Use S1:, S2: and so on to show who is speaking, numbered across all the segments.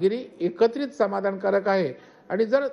S1: गिरी एकत्रित समाधानकारक आहे आणि जर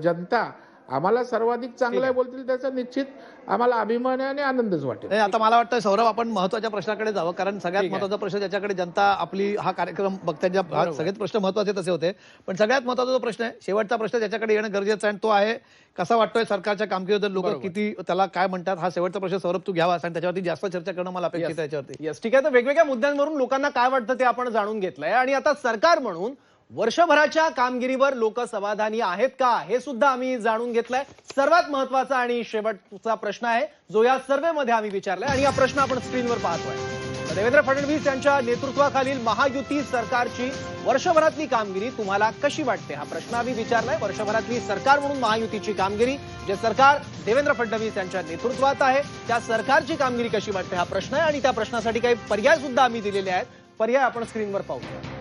S1: जनता आम्हाला सर्वाधिक चांगलं बोलतील त्याचा निश्चित आम्हाला अभिमान आणि आनंदच वाटेल.
S2: नाही, आता मला वाटतं सौरभ आपण महत्त्वाच्या प्रश्नाकडे जावं, कारण सगळ्यात महत्त्वाचा प्रश्न ज्याच्याकडे जनता आपली हा कार्यक्रम बघत्यांच्या सगळेच प्रश्न महत्त्वाचे तसे होते, पण सगळ्यात महत्त्वाचा जो प्रश्न आहे, शेवटचा प्रश्न ज्याच्याकडे येणं गरजेचं आहे तो आहे कसा वाटतोय सरकारच्या कामगिरीबद्दल लोक किती त्याला काय म्हणतात. हा शेवटचा प्रश्न सौरभ तू घ्यावा आणि त्याच्यावरती जास्त चर्चा करणं मला अपेक्षित आहे याच्यावरती.
S3: येस, ठीक आहे. तर वेगवेगळ्या मुद्द्यांवरून लोकांना काय वाटतं ते आपण जाणून घेतलंय आणि आता सरकार म्हणून वर्षभराच्या कामगिरीवर लोक समाधानी आहेत का हे सुद्धा आम्ही जाणून घेतलंय. सर्वात महत्वाचा आणि शेवटचा प्रश्न आहे जो या सर्व्हेमध्ये आम्ही विचारलाय आणि हा प्रश्न आपण स्क्रीनवर पाहतोय. देवेंद्र फडणवीस यांच्या नेतृत्वाखालील महायुती सरकारची वर्षभरातली कामगिरी तुम्हाला कशी वाटते हा प्रश्न आम्ही विचारलाय. वर्षभरातली सरकार म्हणून महायुतीची कामगिरी, जे सरकार देवेंद्र फडणवीस यांच्या नेतृत्वात आहे त्या सरकारची कामगिरी कशी वाटते हा प्रश्न आहे आणि त्या प्रश्नासाठी काही पर्याय सुद्धा आम्ही दिलेले आहेत. पर्याय आपण स्क्रीनवर पाहूया.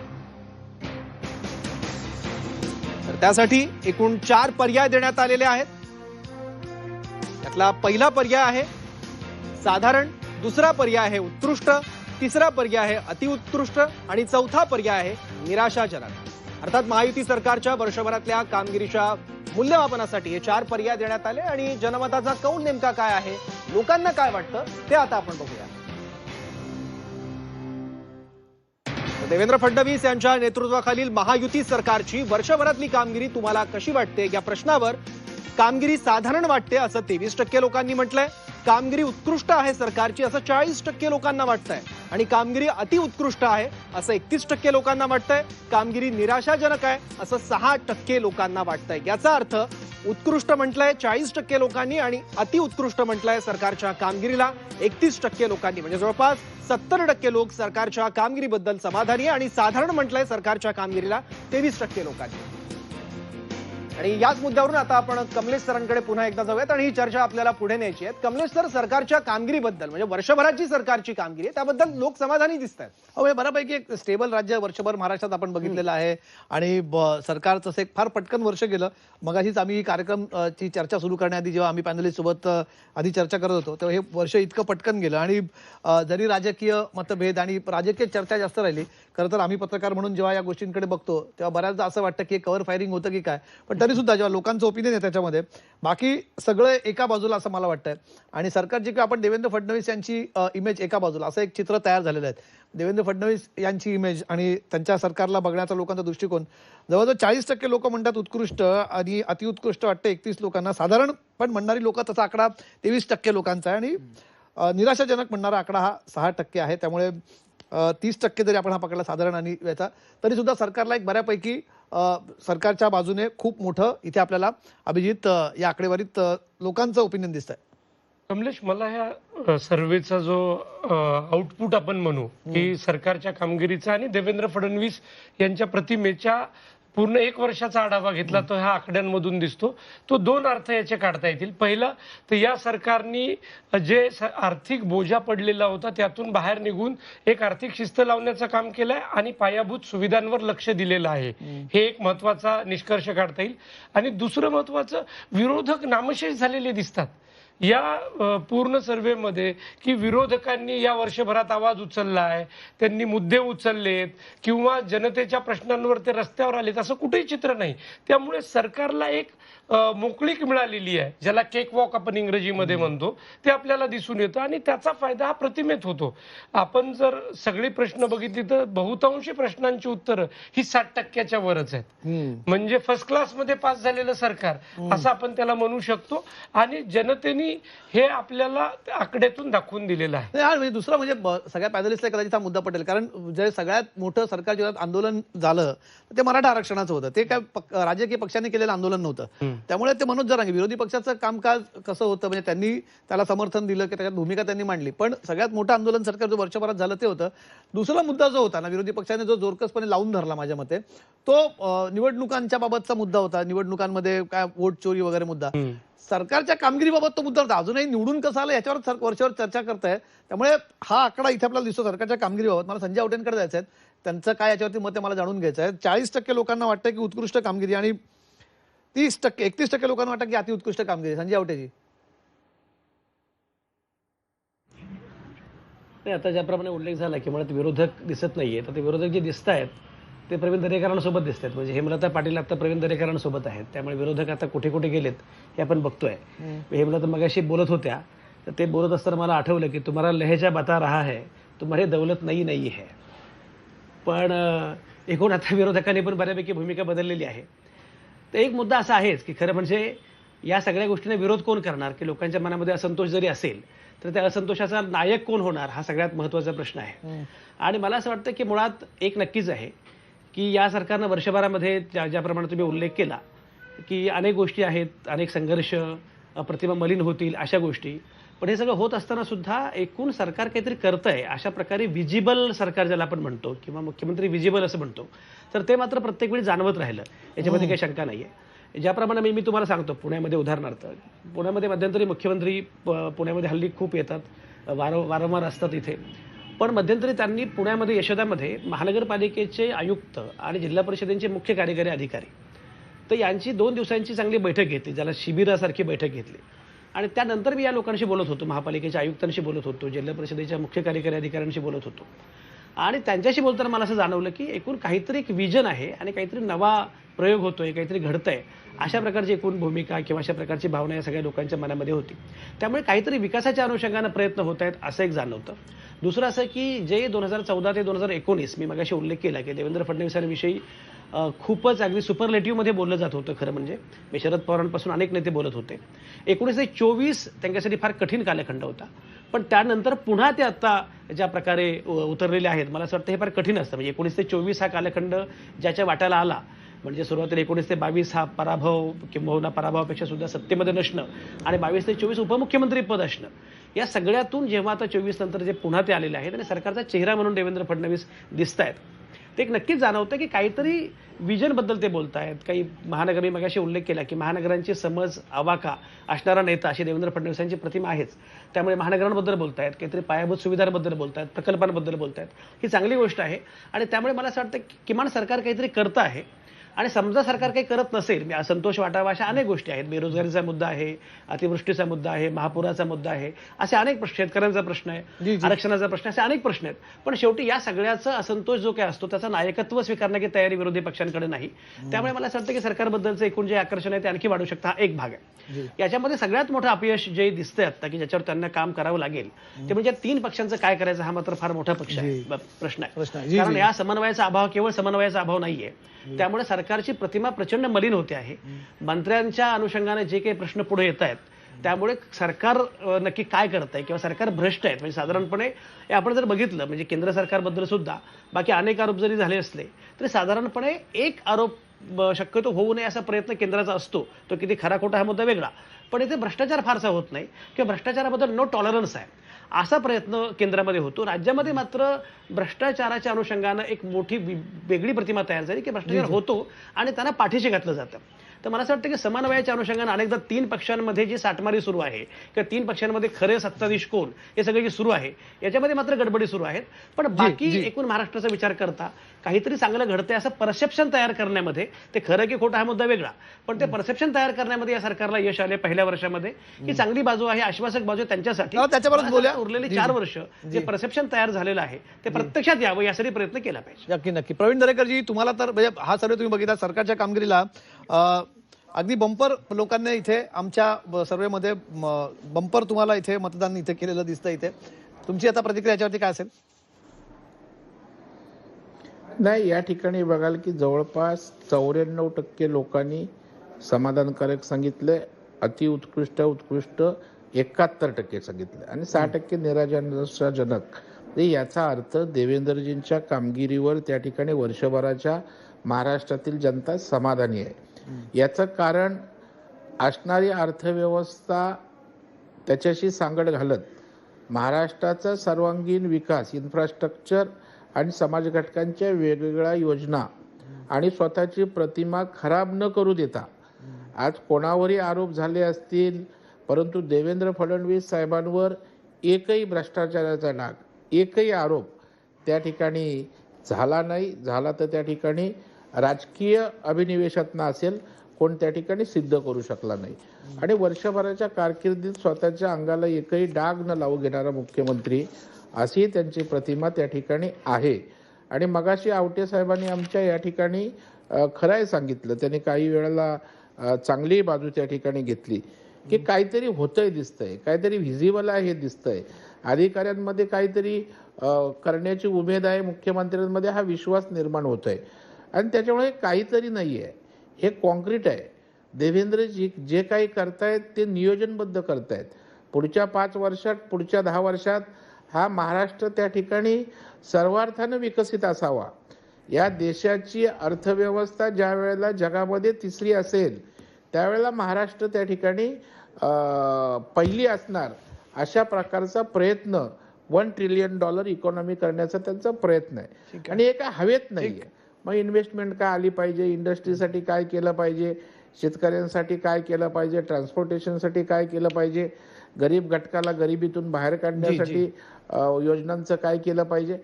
S3: तर त्यासाठी एकूण 4 पर्याय देण्यात आलेले आहेत. त्यातला पहिला पर्याय आहे साधारण, दुसरा पर्याय आहे उत्कृष्ट, तिसरा पर्याय आहे अतिउत्कृष्ट आणि चौथा पर्याय आहे निराशाजनक. अर्थात महायुती सरकारच्या वर्षभरातल्या कामगिरीच्या मूल्यमापनासाठी हे 4 पर्याय देण्यात आले आणि जनमताचा कौल नेमका काय आहे, लोकांना काय वाटतं ते आता आपण बघूया. देवेंद्र फडणवीस यांच्या नेतृत्वाखालील महायुती सरकारची वर्षभरातली कामगिरी तुम्हाला कशी वाटते या प्रश्नावर कामगिरी साधारण वाटते असं 23% लोकांनी म्हटलंय. कामगिरी उत्कृष्ट आहे सरकारची असं 40% लोकांना वाटतंय आणि कामगिरी अतिउत्कृष्ट आहे असं 31% लोकांना वाटतंय. कामगिरी निराशाजनक आहे असं 6% लोकांना वाटतंय. याचा अर्थ उत्कृष्ट म्हटलंय 40% लोकांनी आणि अतिउत्कृष्ट म्हटलंय सरकारच्या कामगिरीला 31% लोकांनी, म्हणजे जवळपास 70% लोक सरकारच्या कामगिरीबद्दल समाधानी आहे आणि साधारण म्हटलंय सरकारच्या कामगिरीला 23% लोकांनी. आणि याच मुद्द्यावरून आता आपण कमलेश सरांकडे पुन्हा एकदा जाऊयात आणि ही चर्चा आपल्याला पुढे न्यायची आहे. कमलेश सर, सरकारच्या कामगिरीबद्दल म्हणजे वर्षभराची सरकारची कामगिरी त्याबद्दल लोक समाधानी दिसत आहेत.
S2: हो, बऱ्यापैकी एक स्टेबल राज्य वर्षभर महाराष्ट्रात आपण बघितलेलं आहे आणि सरकारचं एक फार पटकन वर्ष गेलं. मगाशीच आम्ही कार्यक्रम ची चर्चा सुरू करण्याआधी जेव्हा आम्ही पॅनलिस्ट सोबत आधी चर्चा करत होतो तेव्हा हे वर्ष इतकं पटकन गेलं आणि जरी राजकीय मतभेद आणि राजकीय चर्चा जास्त राहिली, खरं तर आम्ही पत्रकार म्हणून जेव्हा या गोष्टींकडे बघतो तेव्हा बऱ्याचदा असं वाटतं की कव्हर फायरिंग होतं की काय, पण तरी सुद्धा जेव्हा लोकांचं ओपिनियन आहे त्याच्यामध्ये बाकी सगळं एका बाजूला असं मला वाटतंय आणि सरकारची किंवा आपण देवेंद्र फडणवीस यांची इमेज एका बाजूला असं एक चित्र तयार झालेलं आहे. देवेंद्र फडणवीस यांची इमेज आणि त्यांच्या सरकारला बघण्याचा लोकांचा दृष्टिकोन जवळजवळ 40% लोक म्हणतात उत्कृष्ट आणि अतिउत्कृष्ट वाटतं 31 लोकांना. साधारण पण म्हणणारी लोक तसा आकडा 23% लोकांचा आहे आणि निराशाजनक म्हणणारा आकडा हा 6% आहे. त्यामुळे 30% जरी आपण हा पकडला साधारण आणि याचा तरी सुद्धा सरकारला एक बऱ्यापैकी सरकारच्या बाजूने खूप मोठं इथे आपल्याला अभिजित या आकडेवारीत लोकांचं ओपिनियन दिसतंय.
S4: कमलेश, मला ह्या सर्वेचा जो आउटपुट आपण म्हणू की सरकारच्या कामगिरीचा आणि देवेंद्र फडणवीस यांच्या प्रतिमेच्या पूर्ण 1 वर्षाचा आढावा घेतला तर ह्या आकड्यांमधून दिसतो. तो 2 अर्थ याचे काढता येतील. पहिला तर या सरकारनी जे आर्थिक बोजा पडलेला होता त्यातून बाहेर निघून एक आर्थिक शिस्त लावण्याचं काम केलंय आणि पायाभूत सुविधांवर लक्ष दिलेलं आहे. हे एक महत्वाचा निष्कर्ष काढता येईल. आणि दुसरं महत्वाचं, विरोधक नामशेष झालेले दिसतात या पूर्ण सर्व्हेमध्ये की विरोधकांनी या वर्षभरात आवाज उचलला आहे, त्यांनी मुद्दे उचललेत किंवा जनतेच्या प्रश्नांवर ते रस्त्यावर आलेत असं कुठेही चित्र नाही. त्यामुळे सरकारला एक मोकळीक मिळालेली आहे, ज्याला केक वॉक आपण इंग्रजीमध्ये म्हणतो, ते आपल्याला दिसून येतं आणि त्याचा फायदा हा प्रतिमेत होतो. आपण जर सगळे प्रश्न बघितले तर बहुतांशी प्रश्नांची उत्तरं ही 60%च्या वरच आहेत. म्हणजे फर्स्ट क्लासमध्ये पास झालेलं सरकार असं आपण त्याला म्हणू शकतो आणि जनतेने हे आपल्याला आकड्यातून दाखवून दिलेलं आहे.
S2: म्हणजे दुसरं म्हणजे सगळ्या पॅनलिस्टला कदाचित हा मुद्दा पटेल, कारण जे सगळ्यात मोठं सरकारच्या विरोधात आंदोलन झालं ते मराठा आरक्षणाचं होतं. ते काय राजकीय पक्षांनी केलेलं आंदोलन नव्हतं. त्यामुळे ते मनोज जरांगे विरोधी पक्षाचं कामकाज कसं होतं म्हणजे त्यांनी त्याला समर्थन दिलं की त्याच्यात भूमिका त्यांनी मांडली, पण सगळ्यात मोठं आंदोलन सरकार जो वर्षभरात झालं ते होतं. दुसरा मुद्दा जो होता ना विरोधी पक्षाने जो जोरकसपणे लावून धरला माझ्या मते तो निवडणुकांच्या बाबतचा मुद्दा होता. निवडणुकांमध्ये काय वोट चोरी वगैरे मुद्दा. सरकारच्या कामगिरीबाबत तो मुद्दा होता. अजूनही निवडून कसं आलं याच्यावर वर्षावर चर्चा करताय. त्यामुळे हा आकडा इथे आपल्याला दिसतो सरकारच्या कामगिरीबाबत. मला संजय आवटेंकडे जायचं आहे, त्यांचं काय याच्यावरती मत आहे मला जाणून घ्यायचं आहे. 40% लोकांना वाटतं की उत्कृष्ट कामगिरी आणि 31% लोकांना वाटतं की अतिउत्कृष्ट कामगिरी. संजय आवटेजी.
S5: आता ज्याप्रमाणे उल्लेख झाला की मला विरोधक दिसत नाहीये, तर ते विरोधक जे दिसत आहेत ते प्रवीण दरेकरांसोबत दिसत आहेत. म्हणजे हेमलता पाटील आता प्रवीण दरेकरांसोबत आहेत. त्यामुळे विरोधक आता कुठे कुठे गेलेत हे आपण बघतोय. हेमलता मगाशी बोलत होत्या, तर ते बोलत असताना मला आठवलं की तुम्हाला लहेजा बता रहा है, तुम्हारी दौलत नाही है. पण एकूण आता विरोधकांनी पण बऱ्यापैकी भूमिका बदललेली आहे. तर एक मुद्दा असा आहेच की खरं म्हणजे या सगळ्या गोष्टींना विरोध कोण करणार, की लोकांच्या मनामध्ये असंतोष जरी असेल तर त्या असंतोषाचा नायक कोण होणार, हा सगळ्यात महत्त्वाचा प्रश्न आहे. आणि मला असं वाटतं की मुळात एक नक्कीच आहे की या सरकारनं वर्षभरामध्ये ज्याप्रमाणे तुम्ही उल्लेख केला की अनेक गोष्टी आहेत, अनेक संघर्ष, प्रतिमा मलिन होतील अशा गोष्टी, पण हे सगळं होत असताना सुद्धा एकूण सरकार काहीतरी करतंय अशा प्रकारे विजिबल सरकार ज्याला आपण म्हणतो किंवा मुख्यमंत्री विजिबल असं म्हणतो, तर ते मात्र प्रत्येक वेळी जाणवत राहिलं, याच्यामध्ये काही शंका नाही आहे. ज्याप्रमाणे मी तुम्हाला सांगतो, पुण्यामध्ये उदाहरणार्थ, पुण्यामध्ये मध्यंतरी मुख्यमंत्री पुण्यामध्ये हल्ली खूप येतात, वारंवार असतात इथे. पण मध्यंतरी त्यांनी पुण्यामध्ये यशोदामध्ये महानगरपालिकेचे आयुक्त आणि जिल्हा परिषदेचे मुख्य कार्यकारी अधिकारी तर यांची 2 दिवसांची चांगली बैठक घेतली, ज्याला शिबिरासारखी बैठक घेतली. आणि त्यानंतर मी या लोकांशी बोलत होतो, महापालिकेच्या आयुक्तांशी बोलत होतो, जिल्हा परिषदेच्या मुख्य कार्यकारी अधिकाऱ्यांशी बोलत होतो. आणि त्यांच्याशी बोलताना मला असं जाणवलं की एकूण काहीतरी एक विजन आहे आणि काहीतरी नवा प्रयोग होतोय, काहीतरी घडतंय, अशा प्रकारची एकूण भूमिका किंवा अशा प्रकारची भावना या सगळ्या लोकांच्या मनामध्ये होती. त्यामुळे काहीतरी विकासाच्या अनुषंगानं प्रयत्न होत आहेत असं एक जाणवतं. दुसरं असं की जे 2014 ते 2019 मी मगाशी उल्लेख केला की देवेंद्र फडणवीसांविषयी खूपच अगदी सुपरलेटिव्हमध्ये बोललं जात होतं. खरं म्हणजे मी शरद पवारांपासून अनेक नेते बोलत होते. 1924 त्यांच्यासाठी फार कठीण कालखंड होता, पण त्यानंतर पुन्हा ते आता ज्या प्रकारे उतरलेले आहेत, मला असं वाटतं हे फार कठीण असतं. म्हणजे 19 ते 24 हा कालखंड ज्याच्या वाट्याला आला, म्हणजे सुरुवातीला 19 ते 22 हा पराभव किंबहुना पराभवापेक्षा सुद्धा सत्तेमध्ये नसणं आणि 22 ते 24 उपमुख्यमंत्री पद असणं, या सगळ्यातून जेव्हा आता 24 नंतर जे पुन्हा ते आलेले आहेत आणि सरकारचा चेहरा म्हणून देवेंद्र फडणवीस दिसत आहेत, ते एक नक्कीच जाणवतं की काहीतरी विजनबद्दल ते बोलत आहेत. काही महानगर, मी मगाशी उल्लेख केला की महानगरांची समज आवाका असणारा नेता अशी देवेंद्र फडणवीसांची प्रतिमा आहेच. त्यामुळे महानगरांबद्दल बोलत आहेत, काहीतरी पायाभूत सुविधांबद्दल बोलत आहेत, प्रकल्पांबद्दल बोलत आहेत, ही चांगली गोष्ट आहे. आणि त्यामुळे मला असं वाटतं की किमान सरकार काहीतरी करतं आहे. आणि समजा सरकार काही करत नसेल, मी असंतोष वाटावा अशा अनेक गोष्टी आहेत. बेरोजगारीचा मुद्दा आहे, अतिवृष्टीचा मुद्दा आहे, महापुराचा मुद्दा आहे, असे अनेक प्रश्न, शेतकऱ्यांचा प्रश्न आहे, आरक्षणाचा प्रश्न, असे अनेक प्रश्न आहेत. पण शेवटी या सगळ्याचा असंतोष जो काय असतो त्याचा नायकत्व स्वीकारण्याची तयारी विरोधी पक्षांकडे नाही. त्यामुळे मला असं वाटतं की सरकारबद्दलचं एकूण जे आकर्षण आहे ते आणखी वाढू शकतं, हा एक भाग आहे. याच्यामध्ये सगळ्यात मोठं अपयश जे दिसतंय आता की ज्याच्यावर त्यांना काम करावं लागेल ते म्हणजे 3 पक्षांचं काय करायचं, हा मात्र फार मोठा प्रश्न आहे. कारण या समन्वयाचा अभाव केवळ समन्वयाचा अभाव नाहीये. त्यामुळे सरकारची प्रतिमा प्रचंड मलिन होते आहे. मंत्र्यांच्या अनुषंगाने जे काही प्रश्न पुढे येत आहेत त्यामुळे सरकार नक्की काय करत आहे किंवा सरकार भ्रष्ट आहे. म्हणजे साधारणपणे आपण जर बघितलं, म्हणजे केंद्र सरकारबद्दल सुद्धा बाकी अनेक आरोप जरी झाले असले तरी साधारणपणे एक आरोप शक्यतो होऊ नये असा प्रयत्न केंद्राचा असतो. तो किती खरा खोटा हा मुद्दा वेगळा, पण इथे भ्रष्टाचार फारसा होत नाही किंवा भ्रष्टाचाराबद्दल नो टॉलरन्स आहे असा प्रयत्न केंद्रामध्ये होतो. राज्यामध्ये मात्र भ्रष्टाचाराच्या अनुषंगानं एक मोठी वेगळी प्रतिमा तयार झाली की भ्रष्टाचार होतो आणि त्यांना पाठीशी घातलं जातं. तर मला असं वाटतं की समन्वयाच्या अनुषंगानं अनेकदा 3 पक्षांमध्ये जी साठमारी सुरू आहे किंवा 3 पक्षांमध्ये खरे सत्ताधीश कोण हे सगळे जे सुरू आहे याच्यामध्ये मात्र गडबडी सुरू आहेत. पण बाकी एकूण महाराष्ट्राचा विचार करता काहीतरी चांगलं घडतंय असं परसेप्शन तयार करण्यामध्ये, ते खरं की खोटं हा मुद्दा वेगळा, पण ते परसेप्शन तयार करण्यामध्ये या सरकारला यश आले पहिल्या वर्षामध्ये. ही चांगली बाजू आहे, आश्वासक बाजू आहे त्यांच्यासाठी.
S2: त्याच्यावरच बोलूया.
S5: उरलेली 4 वर्ष जे परसेप्शन तयार झालेलं आहे ते प्रत्यक्षात यावं यासाठी प्रयत्न केला पाहिजे.
S2: नक्की नक्की. प्रवीण दरेकरजी, तुम्हाला तर म्हणजे हा सर्वे तुम्ही बघितला, सरकारच्या कामगिरीला अगदी बंपर लोकांनी इथे आमच्या सर्वेमध्ये बंपर तुम्हाला इथे मतदान इथे केलेलं दिसतं. इथे तुमची आता प्रतिक्रिया याच्यावरती काय असेल?
S1: नाही, या ठिकाणी बघाल की जवळपास 94% लोकांनी समाधानकारक सांगितले, अतिउत्कृष्ट, उत्कृष्ट 71% सांगितले आणि 6% निराशाजनक. याचा अर्थ देवेंद्रजींच्या कामगिरीवर त्या ठिकाणी वर्षभराच्या महाराष्ट्रातील जनता समाधानी आहे. याचं कारण असणारी अर्थव्यवस्था त्याच्याशी सांगड घालत महाराष्ट्राचा सर्वांगीण विकास, इन्फ्रास्ट्रक्चर आणि समाज घटकांच्या वेगवेगळ्या योजना आणि स्वतःची प्रतिमा खराब न करू देता, आज कोणावरही आरोप झाले असतील परंतु देवेंद्र फडणवीस साहेबांवर एकही भ्रष्टाचाराचा डाग, एकही आरोप त्या ठिकाणी झाला नाही. झाला तर त्या ठिकाणी राजकीय अभिनिवेशातनं असेल, कोण त्या ठिकाणी सिद्ध करू शकला नाही. आणि वर्षभराच्या कारकिर्दीत स्वतःच्या अंगाला एकही डाग न लावू घेणारा मुख्यमंत्री अशी त्यांची प्रतिमा त्या ठिकाणी आहे. आणि मगाशी आवटे साहेबांनी आमच्या या ठिकाणी खरंय सांगितलं. त्यांनी काही वेळेला चांगली बाजू त्या ठिकाणी घेतली की काहीतरी होतंय दिसतंय, काहीतरी व्हिजिबल आहे हे दिसतंय, अधिकाऱ्यांमध्ये काहीतरी करण्याची उमेद आहे, मुख्यमंत्र्यांमध्ये हा विश्वास निर्माण होतोय आणि त्याच्यामुळे काहीतरी नाही आहे, हे कॉन्क्रीट आहे. देवेंद्रजी जे काही करतायत ते नियोजनबद्ध करतायत. पुढच्या 5 वर्षात, पुढच्या 10 वर्षात हा महाराष्ट्र त्या ठिकाणी सर्वार्थानं विकसित असावा. या देशाची अर्थव्यवस्था ज्या वेळेला जगामध्ये तिसरी असेल त्यावेळेला महाराष्ट्र त्या ठिकाणी पहिली असणार, अशा प्रकारचा प्रयत्न $1 ट्रिलियन इकॉनॉमी करण्याचा त्यांचा प्रयत्न आहे आणि हे काय हवेत नाहीये. मग इन्व्हेस्टमेंट काय आली पाहिजे, इंडस्ट्रीसाठी काय केलं पाहिजे, शेतकऱ्यांसाठी काय केलं पाहिजे, ट्रान्सपोर्टेशनसाठी काय केलं पाहिजे, गरीब घटकाला गरिबीतून बाहेर काढण्यासाठी योजनांचं काय केलं पाहिजे,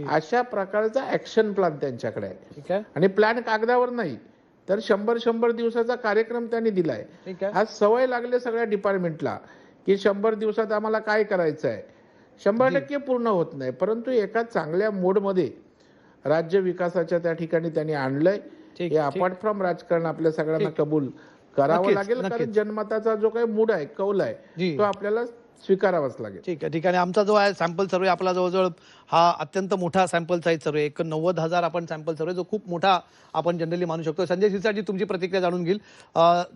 S1: अशा प्रकारचा ऍक्शन प्लॅन त्यांच्याकडे आहे. आणि प्लॅन कागदावर नाही तर 100 दिवसाचा कार्यक्रम त्यांनी दिलाय. आज सवय लागले सगळ्या डिपार्टमेंटला की 100 दिवसात आम्हाला काय करायचं आहे. 100% पूर्ण होत नाही, परंतु एका चांगल्या मोडमध्ये राज्य विकासाच्या त्या ठिकाणी त्यांनी आणलंय. हे अपार्ट फ्रॉम राजकारण आपल्या सगळ्यांना कबूल करावं लागेल, कारण जनमताचा जो काही मूड आहे, कौल आहे, तो आपल्याला स्वीकारावाच लागेल.
S2: ठीक आहे, ठीक आहे. आणि आमचा जो आहे सॅम्पल सर्वे आपला जवळजवळ हा अत्यंत मोठा सॅम्पल साईज सर्वे, एक 90,000 आपण सॅम्पल सर्वे, जो खूप मोठा आपण जनरली मानू शकतो. संजय शिरसाटजी, तुमची प्रतिक्रिया जाणून घेईल.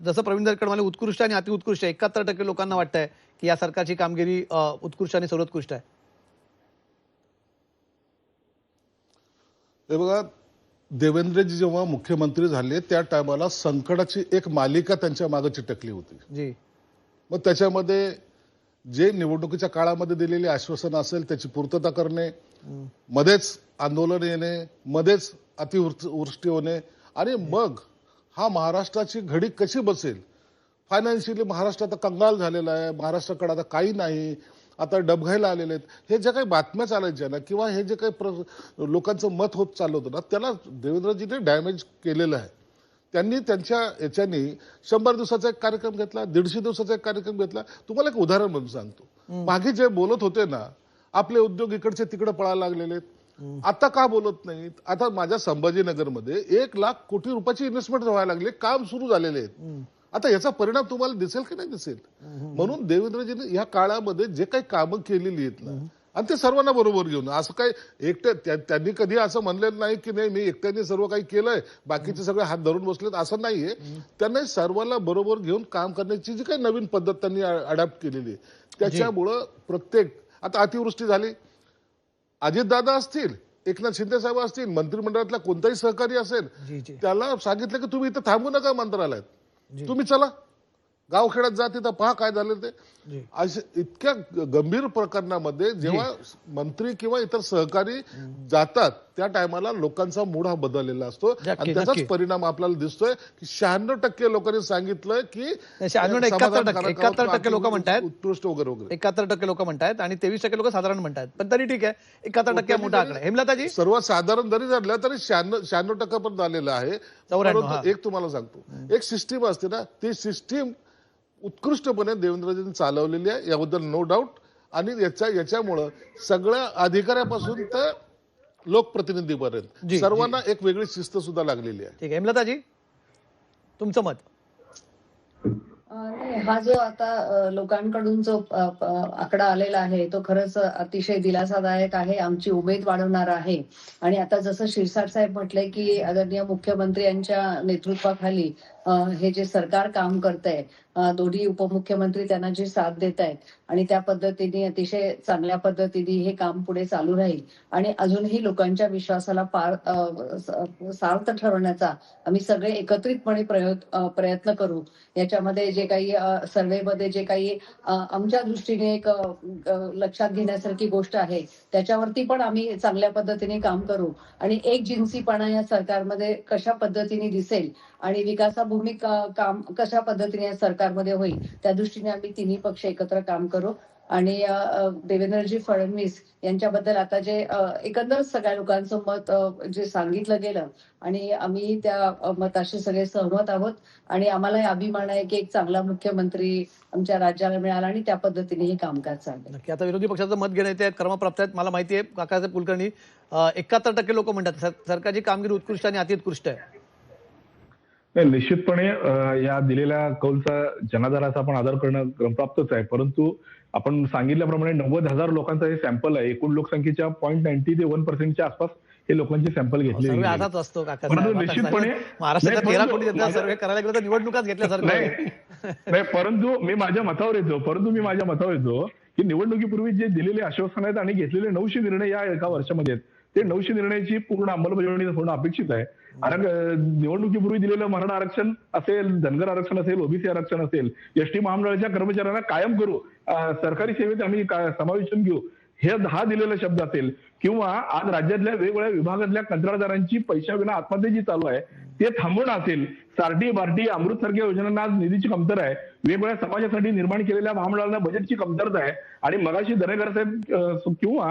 S2: जसं प्रवीण दरेकर म्हणाले, उत्कृष्ट आणि अतिउत्कृष्ट 71% लोकांना वाटतंय की या सरकारची कामगिरी उत्कृष्ट आणि सर्वोत्कृष्ट आहे.
S6: हे बघा, देवेंद्रजी जेव्हा मुख्यमंत्री झाले त्या टायमाला संकटाची एक मालिका त्यांच्या मागे चिटकली होती
S2: जी.
S6: मग त्याच्यामध्ये जे निवडणुकीच्या काळामध्ये दिलेली आश्वासनं असेल त्याची पूर्तता करणे, मध्येच आंदोलन येणे, मध्येच अतिवृष्टी होणे आणि मग हा महाराष्ट्राची घडी कशी बसेल. फायनान्शियली महाराष्ट्र आता कंगाल झालेला आहे, महाराष्ट्राकडे आता काही नाही, आता डबघायला आलेले आहेत. हे ज्या काही बातम्या चालायच्या ना किंवा हे जे काही लोकांचं मत होत चाललं होतं ना, त्याला देवेंद्रजीने डॅमेज केलेलं आहे. त्यांनी त्यांच्या याच्यानी 100 दिवसाचा एक कार्यक्रम घेतला, 150 दिवसाचा एक कार्यक्रम घेतला. तुम्हाला एक उदाहरण म्हणून सांगतो. मागे जे बोलत होते ना, आपले उद्योग इकडचे तिकडे पळायला लागलेले आहेत, आता का बोलत नाहीत. आता माझ्या संभाजीनगरमध्ये 1 लाख कोटी रुपयाची इन्व्हेस्टमेंट व्हायला लागली, काम सुरू झालेले आहेत. आता याचा परिणाम तुम्हाला दिसेल की नाही दिसेल. म्हणून देवेंद्रजीने या काळामध्ये जे काही कामं केलेली आहेत ना, आणि ते सर्वांना बरोबर घेऊन, असं काही एकट्या त्यांनी कधी असं म्हणलेलं नाही की नाही मी एकट्याने सर्व काही केलंय, बाकीचे सगळे हात धरून बसलेत, असं नाहीये. त्यांनी सर्वांना बरोबर घेऊन काम करण्याची जी काही नवीन पद्धत त्यांनी अडॅप्ट केलेली आहे, त्याच्यामुळं प्रत्येक, आता अतिवृष्टी झाली, अजितदादा असतील, एकनाथ शिंदे साहेब असतील, मंत्रिमंडळातला कोणताही सहकारी असेल, त्याला सांगितलं की तुम्ही इथं थांबू नका मंत्रालयात, तुम्ही चला गावखेड्यात जा, तिथं पहा काय झालं ते. अशा इतक्या गंभीर प्रकरणामध्ये जेव्हा मंत्री किंवा इतर सहकारी जातात त्या टायमाला लोकांचा मूड हा बदललेला असतो आणि त्याचाच परिणाम आपल्याला दिसतोय की 96% लोकांनी सांगितलं की
S2: 71% लोक म्हणतात
S6: उत्कृष्ट वगैरे वगैरे,
S2: 71% लोक म्हणतात आणि 23% लोक साधारण म्हणतात. पण तरी ठीक आहे, 71% मोठा आकडा. हेमलताजी,
S6: सर्वसाधारण जरी झालं तरी 96% पण झालेलं आहे. परंतु एक तुम्हाला सांगतो, एक सिस्टीम असते ना, ती सिस्टीम उत्कृष्टपणे देवेंद्रजींनी चालवलेली आहे, याबद्दल नो डाऊट. आणि याच्यामुळं सगळ्या अधिकाऱ्यापासून तर लोकप्रतिनिधीपर्यंत सर्वांना एक वेगळी शिस्त सुद्धा लागलेली आहे.
S2: ठीक आहे. हेमलताजी, तुमचं मत.
S7: हा जो आता लोकांकडून जो आकडा आलेला आहे तो खरंच अतिशय दिलासादायक आहे, आमची उमेद वाढवणार आहे. आणि आता जसं शिरसाट साहेब म्हटलंय की आदरणीय मुख्यमंत्री यांच्या नेतृत्वाखाली हे जे सरकार काम करतंय, दोन्ही उपमुख्यमंत्री त्यांना जी साथ देत आहेत आणि त्या पद्धतीने अतिशय चांगल्या पद्धतीने हे काम पुढे चालू राहील आणि अजूनही लोकांच्या विश्वासाला सार्थ ठरवण्याचा आम्ही सगळे एकत्रितपणे प्रयत्न करू. याच्यामध्ये जे काही सर्व्हेमध्ये जे काही आमच्या दृष्टीने एक लक्षात घेण्यासारखी गोष्ट आहे त्याच्यावरती पण आम्ही चांगल्या पद्धतीने काम करू आणि एक जिन्सीपणा या सरकारमध्ये कशा पद्धतीने दिसेल आणि विकासाभूमी काम कशा पद्धतीने या सरकारमध्ये होईल त्या दृष्टीने आम्ही तिन्ही पक्ष एकत्र काम करू. आणि देवेंद्रजी फडणवीस यांच्याबद्दल आता जे एकंदरच सगळ्या लोकांचं मत जे सांगितलं गेलं आणि आम्ही त्या मताशी सगळे सहमत आहोत आणि आम्हालाही अभिमान आहे की एक चांगला मुख्यमंत्री आमच्या राज्याला मिळाला आणि त्या पद्धतीने हे कामकाज चाललं.
S2: नक्की. आता विरोधी पक्षाचं मत घेण्याचे आहेत, क्रमप्राप्त आहेत. मला माहिती आहे काकासाहेब कुलकर्णी 71% लोक म्हणतात सरकारची कामगिरी उत्कृष्ट आणि अतिउत्कृष्ट आहे.
S8: नाही, निश्चितपणे या दिलेल्या कौलचा जनाधाराचा आपण आदर करणं क्रमप्राप्तच आहे. परंतु आपण सांगितल्याप्रमाणे 90,000 लोकांचं हे सॅम्पल आहे. एकूण लोकसंख्येच्या 0.90 ते 1% आसपास हे लोकांची सॅम्पल घेतली
S2: सर्वे
S8: गेली.
S2: असाच असतो
S8: परंतु निश्चितपणे
S2: महाराष्ट्रात
S8: नाही,
S2: 13 कोटी जनता सर्वे करायला गेलं तर निवडणुकाच घेतल्यासारखं आहे.
S8: नाही, परंतु मी माझ्या मतावर येतो की निवडणुकीपूर्वी जे दिलेले आश्वासन आहेत आणि घेतलेले 900 निर्णय या एका वर्षामध्ये आहेत, ते 900 निर्णयाची पूर्ण अंमलबजावणी होणं अपेक्षित आहे. कारण निवडणुकीपूर्वी दिलेलं मराठा आरक्षण असेल, धनगर आरक्षण असेल, ओबीसी आरक्षण असेल, एसटी महामंडळाच्या कर्मचाऱ्यांना कायम करू, सरकारी सेवेत आम्ही समावेशन घेऊ, हा दिलेला शब्द असेल, किंवा आज राज्यातल्या वेगवेगळ्या विभागातल्या कंत्राटदारांची पैशाविना आत्महत्या जी चालू आहे ते थांबवणं असेल, सारडी बार्टी अमृत सारख्या योजनांना आज निधीची कमतरता आहे, वेगवेगळ्या समाजासाठी निर्माण केलेल्या महामंडळांना बजेटची कमतरता आहे. आणि मगाशी दरेकर साहेब किंवा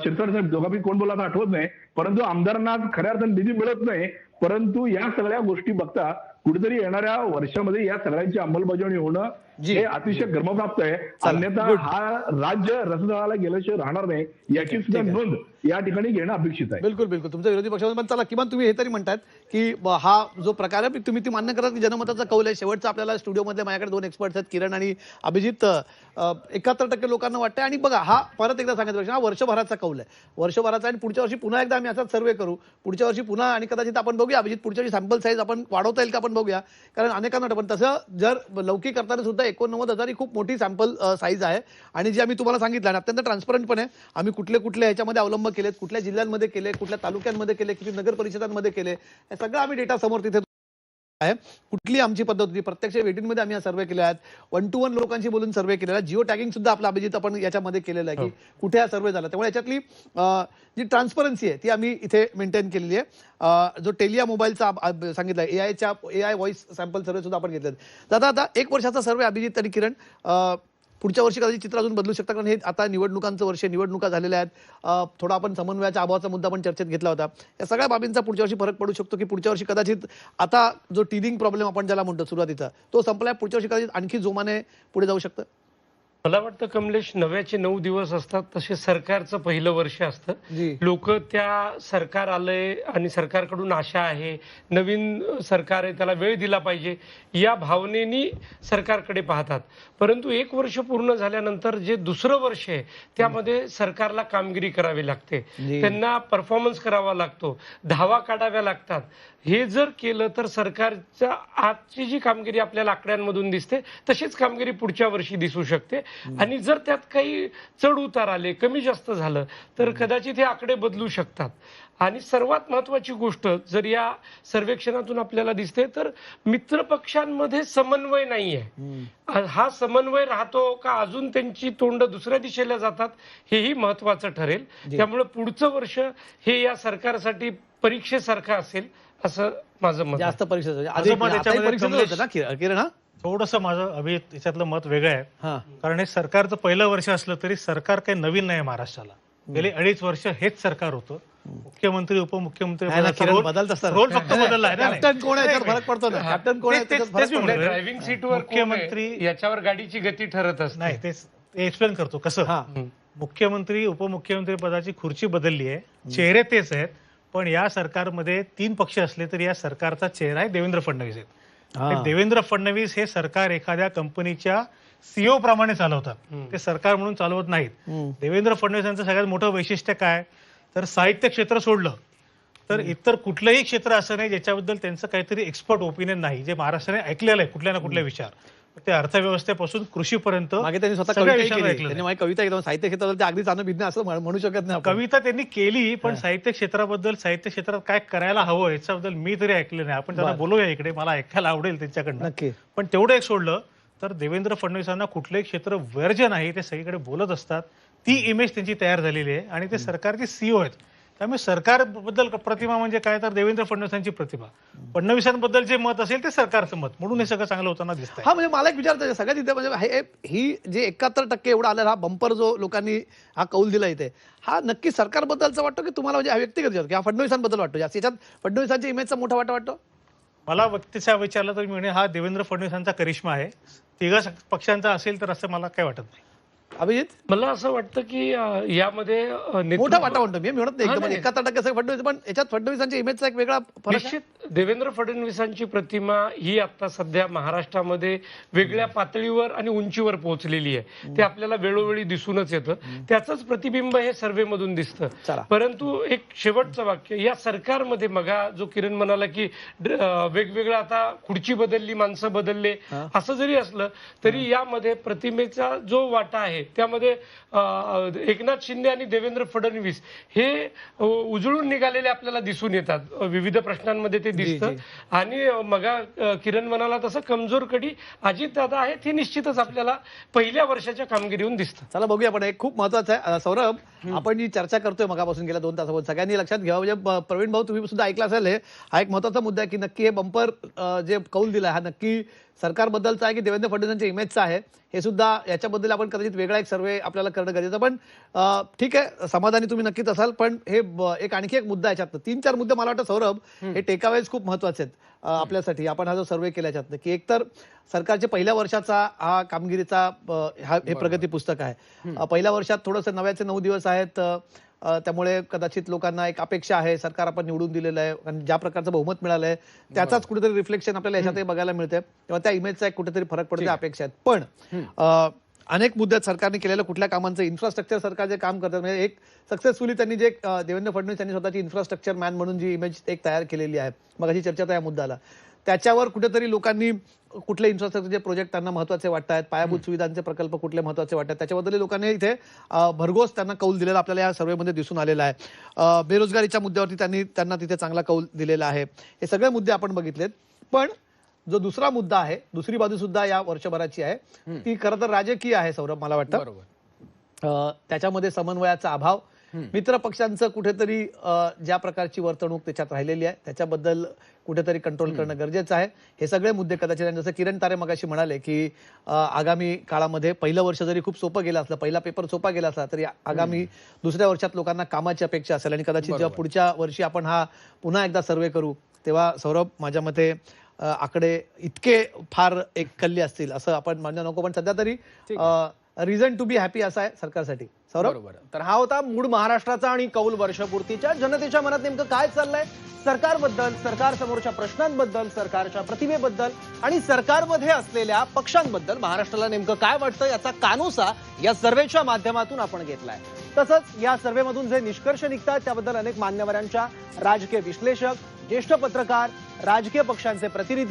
S8: शिरसाट साहेब दोघांपैकी कोण बोलला आठवत नाही, परंतु आमदारांना आज खऱ्या अर्थाने निधी मिळत नाही. परंतु या सगळ्या गोष्टी बघता कुठेतरी येणाऱ्या वर्षामध्ये या सगळ्यांची अंमलबजावणी होणं हे अतिशय क्रमप्राप्त आहे. अन्यथा हा राज्य रसदळाला गेल्याशिवाय राहणार नाही याची सुद्धा नोंद या ठिकाणी घेणं अपेक्षित आहे.
S2: बिलकुल बिलकुल. तुमच्या विरोधी पक्षामध्ये पण चला किमान तुम्ही हे तरी म्हणतात की हा जो प्रकार आहे तुम्ही ती मान्य करत की जनमताचा कौल आहे. शेवटचा आपल्याला स्टुडिओमध्ये माझ्याकडे 2 एक्सपर्ट्स आहेत, किरण आणि अभिजित. 71% लोकांना वाटतंय आणि बघा हा परत एकदा सांगितलं हा वर्षभराचा कौल आहे, वर्षभराचा. आणि पुढच्या वर्षी पुन्हा एकदा आम्ही असाच सर्वे करू पुढच्या वर्षी पुन्हा, आणि कदाचित आपण बघूया अभिजित पुढच्या वर्षी सॅम्पल साईज आपण वाढवता येईल का आपण बघूया, कारण अनेकांना पण तसं जर लौकिक करताना सुद्धा 89,000 ही खूप मोठी सॅम्पल साईज आहे. आणि जे आम्ही तुम्हाला सांगितलं आणि अत्यंत ट्रान्सपरंटपणे आम्ही कुठले ह्याच्यामध्ये अवलंब केलेत, कुठल्या जिल्ह्यांमध्ये केले, कुठल्या तालुक्यांमध्ये केले, किती नगर परिषदांमध्ये केले, हे सगळं आम्ही डेटा समोर तिथे आहे. कुठली आमची पद्धत होती, प्रत्यक्ष वेटिंगमध्ये आम्ही सर्वे केले आहेत, 1 to 1 लोकांशी बोलून सर्वे केलेला, जिओ टॅगिंग सुद्धा आपला अभिजित आपण याच्यामध्ये केलेलं आहे की कुठे हा सर्वे झाला. त्यामुळे याच्यातली जी ट्रान्सपरन्सी आहे ती आम्ही इथे मेंटेन केलेली आहे. जो टेलिया मोबाईलचा सांगितलं AI व्हॉइस सॅम्पल सर्वे सुद्धा आपण घेतले. आता 1 वर्षाचा सर्वे अभिजित आणि किरण, पुढच्या वर्षी कदाचित चित्र अजून बदलू शकतं, कारण हे आता निवडणुकांचं वर्ष, निवडणुका झालेल्या आहेत. थोडा आपण समन्वयाच्या अभावाचा मुद्दा पण चर्चेत घेतला होता. या सगळ्या बाबींचा पुढच्या वर्षी फरक पडू शकतो की पुढच्या वर्षी कदाचित आता जो टीदिंग प्रॉब्लेम आपण ज्याला म्हणतो सुरुवातीचा तो संपलाय, पुढच्या वर्षी कदाचित आणखी जोमाने पुढे जाऊ शकतं.
S4: मला वाटतं कमलेश, 9चे 9 दिवस असतात तसे सरकारचं पहिलं वर्ष असतं. लोक त्या सरकार आलंय आणि सरकारकडून आशा आहे, नवीन सरकार आहे, त्याला वेळ दिला पाहिजे या भावनेनी सरकारकडे पाहतात. परंतु 1 वर्ष पूर्ण झाल्यानंतर जे दुसरं वर्ष आहे त्यामध्ये सरकारला कामगिरी करावी लागते, त्यांना परफॉर्मन्स करावा लागतो, धावा काढाव्या लागतात. हे जर केलं तर सरकारच्या आजची जी कामगिरी आपल्याला आकड्यांमधून दिसते तशीच कामगिरी पुढच्या वर्षी दिसू शकते. आणि जर त्यात काही चढ उतार आले, कमी जास्त झालं तर कदाचित हे आकडे बदलू शकतात. आणि सर्वात महत्वाची गोष्ट जर या सर्वेक्षणातून आपल्याला दिसते तर मित्रपक्षांमध्ये समन्वय नाहीये. हा समन्वय राहतो का अजून त्यांची तोंड दुसऱ्या दिशेला जातात हेही महत्वाचं ठरेल. त्यामुळे पुढचं वर्ष हे या सरकारसाठी परीक्षेसारखं असेल असं माझं मत.
S2: जास्त परीक्षा किरण.
S9: थोडंसं माझं अभिजित याच्यातलं मत वेगळं आहे. कारण हे सरकारचं पहिलं वर्ष असलं तरी सरकार काही नवीन नाही महाराष्ट्राला. गेली 2.5 वर्ष हेच सरकार होतं. मुख्यमंत्री उपमुख्यमंत्री रोल फक्त बदलला आहे.
S2: कॅप्टन कोण आहे फरक पडतो ना, कॅप्टन कोण आहे
S4: ड्रायव्हिंग सीटवर
S9: मुख्यमंत्री
S4: याच्यावर गाडीची गती ठरत असते.
S9: नाही, ते एक्सप्लेन करतो कसं. मुख्यमंत्री उपमुख्यमंत्री पदाची खुर्ची बदलली आहे, चेहरे तेच आहेत, पण या सरकारमध्ये 3 पक्ष असले तरी या सरकारचा चेहरा आहे देवेंद्र फडणवीस आहेत. देवेंद्र फडणवीस हे सरकार एखाद्या कंपनीच्या सीईओ प्रमाणे चालवतात, ते सरकार म्हणून चालवत नाहीत. देवेंद्र फडणवीस यांचं सगळ्यात मोठं वैशिष्ट्य काय तर साहित्य क्षेत्र सोडलं तर इतर कुठलंही क्षेत्र असं नाही ज्याच्याबद्दल त्यांचं काहीतरी एक्सपर्ट ओपिनियन नाही, जे महाराष्ट्राने ऐकलेलं आहे कुठल्या ना कुठल्या विचार, ते अर्थव्यवस्थेपासून कृषीपर्यंत.
S2: मागे त्यांनी स्वतः कविता एकदम साहित्य क्षेत्रात अगदीच अनभिज्ञ असं म्हणू शकत नाही.
S9: कविता त्यांनी केली, पण साहित्य क्षेत्राबद्दल, साहित्य क्षेत्रात काय करायला हवं याच्याबद्दल मी तरी ऐकलं नाही. आपण त्यांना बोलूया इकडे, मला ऐकायला आवडेल त्यांच्याकडनं. पण तेवढं एक सोडलं तर देवेंद्र फडणवीसांना कुठलंही क्षेत्र वर्ज्य नाही, ते सगळीकडे बोलत असतात. ती इमेज त्यांची तयार झालेली आहे आणि ते सरकारचे सीईओ आहेत. त्यामुळे सरकारबद्दल प्रतिमा म्हणजे काय तर देवेंद्र फडणवीसांची प्रतिमा. फडणवीसांबद्दल जे मत असेल ते सरकारचं मत, म्हणून हे सगळं चांगलं होताना दिसतंय.
S2: हा म्हणजे मला एक विचारायचं सगळ्यात इथे म्हणजे ही जे 71% एवढा आलेला हा बंपर जो लोकांनी हा कौल दिला इथे, हा नक्की सरकारबद्दलचा वाटतो की तुम्हाला म्हणजे हा व्यक्तिगत विचार किंवा फडणवीसांबद्दल वाटतो? याच्यात फडणवीसांच्या इमेजचा मोठा वाटा वाटतो?
S9: मला व्यक्तीचा विचारला तर मी म्हणेन हा देवेंद्र फडणवीसांचा करिश्मा आहे. तिघा पक्षांचा असेल तर असं मला काय वाटत नाही.
S2: अभिजित,
S4: मला असं वाटतं की यामध्ये
S2: मोठा वाटा म्हणतो मी म्हणत नाही एकदम 71% फडणवीस, पण याच्यात फडणवीसांच्या इमेजचा एक वेगळा फरक आहे.
S4: निश्चित देवेंद्र फडणवीसांची प्रतिमा ही आता सध्या महाराष्ट्रामध्ये वेगळ्या पातळीवर आणि उंचीवर पोहोचलेली आहे. ते आपल्याला वेळोवेळी दिसूनच येतं. त्याचंच प्रतिबिंब हे सर्व्हेमधून दिसतं. परंतु एक शेवटचं वाक्य, या सरकारमध्ये मगा जो किरण म्हणाला की वेगवेगळं आता खुर्ची बदलली, माणसं बदलले, असं जरी असलं तरी यामध्ये प्रतिमेचा जो वाटा आहे त्यामध्ये एकनाथ शिंदे आणि देवेंद्र फडणवीस हे उजळून निघालेले आपल्याला दिसून येतात. विविध प्रश्नांमध्ये ते दिसतं. आणि मगा किरण म्हणाला तसं कमजोर कडी अजितदादा आहेत, हे निश्चितच आपल्याला पहिल्या वर्षाच्या कामगिरीहून दिसतं.
S2: चला बघूया. पण एक खूप महत्वाचं आहे सौरभ, आपण जी चर्चा करतोय मगापासून गेल्या 2 तासापासून, सगळ्यांनी लक्षात घ्यावं. म्हणजे प्रवीण भाऊ तुम्ही सुद्धा ऐकला असेल, हा एक महत्वाचा मुद्दा आहे की नक्की हे बंपर जे कौल दिला हा नक्की सरकारबद्दलचा आहे की देवेंद्र फडणवीसांच्या इमेजचा आहे, हे सुद्धा याच्याबद्दल आपण कदाचित वेगळा एक सर्वे आपल्याला करणं गरजेचं. पण ठीक आहे, समाधानी तुम्ही नक्कीच असाल. पण हे एक आणखी एक मुद्दा याच्यात 3-4 मुद्दे मला वाटतं सौरभ हे टेकअवेज खूप महत्वाचे आहेत आपल्यासाठी. आपण हा जो सर्वे केला याच्यातनं की एकतर सरकारच्या पहिल्या वर्षाचा हा कामगिरीचा हे प्रगती पुस्तक आहे. पहिल्या वर्षात थोडंसं नव्याचे 9 दिवस आहेत, त्यामुळे कदाचित लोकांना एक अपेक्षा आहे, सरकार आपण निवडून दिलेलं आहे आणि ज्या प्रकारचं बहुमत मिळालंय त्याचाच कुठेतरी रिफ्लेक्शन आपल्याला याच्यातही बघायला मिळते. तेव्हा त्या इमेजचा एक कुठेतरी फरक पडतो, अपेक्षा आहेत. पण अनेक मुद्द्यात सरकारने केलेल्या कुठल्या कामांचं इन्फ्रास्ट्रक्चर सरकार जे काम करतात, म्हणजे एक सक्सेसफुली त्यांनी जे देवेंद्र फडणवीस यांनी स्वतःची इन्फ्रास्ट्रक्चर मॅन म्हणून जी इमेज एक तयार केलेली आहे, मग अशी चर्चा त्या मुद्द्याला, त्याच्यावर कुठेतरी लोकांनी कुठले इन्फ्रास्ट्रक्चरचे प्रोजेक्ट त्यांना महत्वाचे वाटतात, पायाभूत सुविधांचे प्रकल्प कुठले महत्वाचे वाटतात, त्याच्याबद्दल लोकांनी इथे भरघोस त्यांना कौल दिलेला आपल्याला या सर्वेमध्ये दिसून आलेला आहे. बेरोजगारीच्या मुद्द्यावरती त्यांना तिथे चांगला कौल दिलेला आहे. हे सगळे मुद्दे आपण बघितलेत. पण जो दुसरा मुद्दा आहे, दुसरी बाजू सुद्धा या वर्षभराची आहे, ती खरं तर राजकीय आहे सौरभ. मला वाटतं त्याच्यामध्ये समन्वयाचा अभाव, मित्र पक्षांचं कुठेतरी ज्या प्रकारची वर्तणूक त्याच्यात राहिलेली आहे त्याच्याबद्दल कुठेतरी कंट्रोल करणं गरजेचं आहे. हे सगळे मुद्दे कदाचित, जसं किरण तारे मगाशी म्हणाले की आगामी काळामध्ये पहिलं वर्ष जरी खूप सोपं गेलं असलं, पहिला पेपर सोपा गेला असला तरी आगामी दुसऱ्या वर्षात लोकांना कामाची अपेक्षा असेल. आणि कदाचित जेव्हा पुढच्या वर्षी आपण हा पुन्हा एकदा सर्वे करू तेव्हा सौरभ माझ्या मते आकडे इतके फार एक कल्ले असतील असं आपण म्हणणं नको. पण सध्या तरी रिझन टू बी हॅपी असा आहे सरकारसाठी. सौरभ,
S3: बरोबर. तर हा होता मूड महाराष्ट्राचा आणि कौल वर्षपूर्तीच्या. जनतेच्या मनात नेमकं काय चाललंय सरकारबद्दल, सरकार समोरच्या प्रश्नांबद्दल, सरकारच्या प्रतिमेबद्दल आणि सरकारमध्ये असलेल्या पक्षांबद्दल महाराष्ट्राला नेमकं काय वाटतं याचा कानोसा या सर्वेच्या माध्यमातून आपण घेतलाय. तसंच या सर्वेमधून जे निष्कर्ष निघतात त्याबद्दल अनेक मान्यवरांच्या, राजकीय विश्लेषक, ज्येष्ठ पत्रकार, राजकीय पक्षांचे प्रतिनिधी